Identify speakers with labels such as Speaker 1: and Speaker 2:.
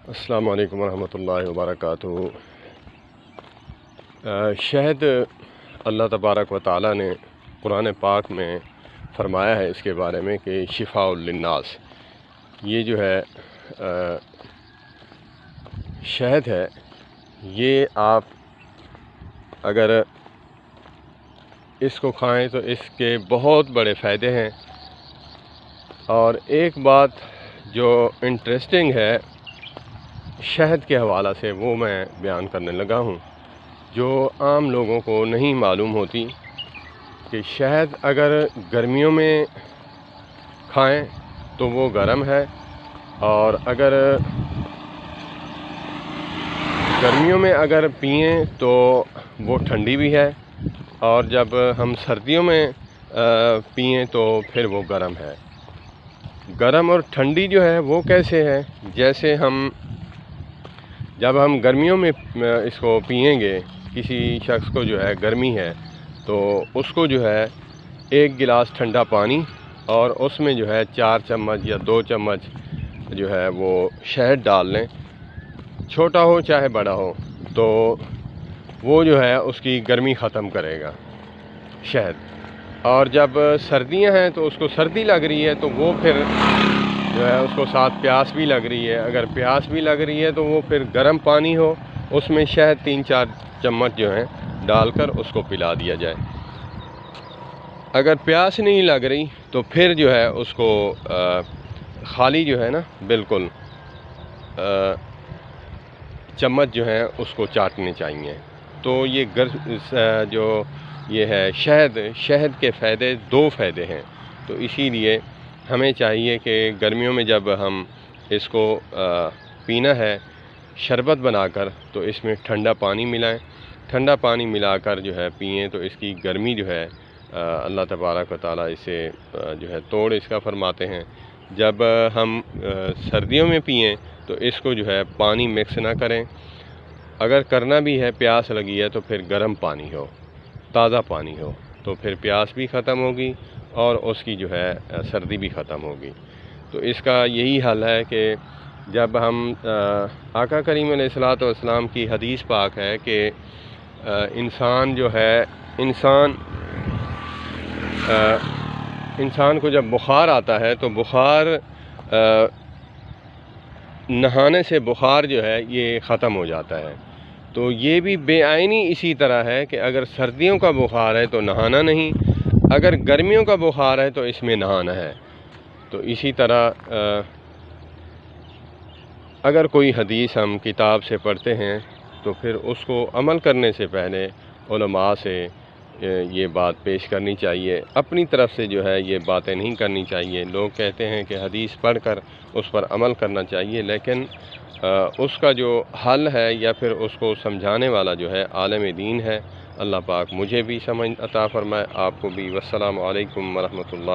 Speaker 1: السلام علیکم ورحمۃ اللہ وبرکاتہ۔ شہد اللہ تبارک و تعالیٰ نے قرآن پاک میں فرمایا ہے اس کے بارے میں کہ شفاء للناس، یہ جو ہے شہد ہے، یہ آپ اگر اس کو کھائیں تو اس کے بہت بڑے فائدے ہیں۔ اور ایک بات جو انٹرسٹنگ ہے شہد کے حوالہ سے وہ میں بیان کرنے لگا ہوں، جو عام لوگوں کو نہیں معلوم ہوتی کہ شہد اگر گرمیوں میں کھائیں تو وہ گرم ہے، اور اگر گرمیوں میں اگر پئیں تو وہ ٹھنڈی بھی ہے، اور جب ہم سردیوں میں پئیں تو پھر وہ گرم ہے۔ گرم اور ٹھنڈی جو ہے وہ کیسے ہے؟ جیسے جب ہم گرمیوں میں اس کو پئیں گے، کسی شخص کو جو ہے گرمی ہے تو اس کو جو ہے 1 گلاس ٹھنڈا پانی اور اس میں جو ہے 4 چمچ یا 2 چمچ جو ہے وہ شہد ڈال لیں، چھوٹا ہو چاہے بڑا ہو، تو وہ جو ہے اس کی گرمی ختم کرے گا شہد۔ اور جب سردیاں ہیں تو اس کو سردی لگ رہی ہے تو وہ پھر جو ہے اس کو ساتھ پیاس بھی لگ رہی ہے، اگر پیاس بھی لگ رہی ہے تو وہ پھر گرم پانی ہو، اس میں شہد 3-4 چمچ جو ہیں ڈال کر اس کو پلا دیا جائے۔ اگر پیاس نہیں لگ رہی تو پھر جو ہے اس کو خالی جو ہے نا بالکل چمچ جو ہیں اس کو چاٹنے چاہیے۔ تو یہ ہے شہد کے فائدے 2 فائدے ہیں۔ تو اسی لیے ہمیں چاہیے کہ گرمیوں میں جب ہم اس کو پینا ہے شربت بنا کر، تو اس میں ٹھنڈا پانی ملائیں، ٹھنڈا پانی ملا کر جو ہے پئیں تو اس کی گرمی جو ہے اللہ تبارک و تعالیٰ اسے جو ہے توڑ اس کا فرماتے ہیں۔ جب ہم سردیوں میں پئیں تو اس کو جو ہے پانی مکس نہ کریں، اگر کرنا بھی ہے پیاس لگی ہے تو پھر گرم پانی ہو، تازہ پانی ہو، تو پھر پیاس بھی ختم ہوگی اور اس کی جو ہے سردی بھی ختم ہوگی۔ تو اس کا یہی حل ہے کہ جب ہم آقا کریم علیہ الصلوۃ والسلام کی حدیث پاک ہے کہ انسان کو جب بخار آتا ہے تو بخار نہانے سے بخار جو ہے یہ ختم ہو جاتا ہے۔ تو یہ بھی بے آئینی اسی طرح ہے کہ اگر سردیوں کا بخار ہے تو نہانا نہیں، اگر گرمیوں کا بخار ہے تو اس میں نہانا ہے۔ تو اسی طرح اگر کوئی حدیث ہم کتاب سے پڑھتے ہیں تو پھر اس کو عمل کرنے سے پہلے علماء سے یہ بات پیش کرنی چاہیے، اپنی طرف سے جو ہے یہ باتیں نہیں کرنی چاہیے۔ لوگ کہتے ہیں کہ حدیث پڑھ کر اس پر عمل کرنا چاہیے، لیکن اس کا جو حل ہے یا پھر اس کو سمجھانے والا جو ہے عالم دین ہے۔ اللہ پاک مجھے بھی سمجھ عطا فرمائے، آپ کو بھی۔ والسلام علیکم ورحمۃ اللہ۔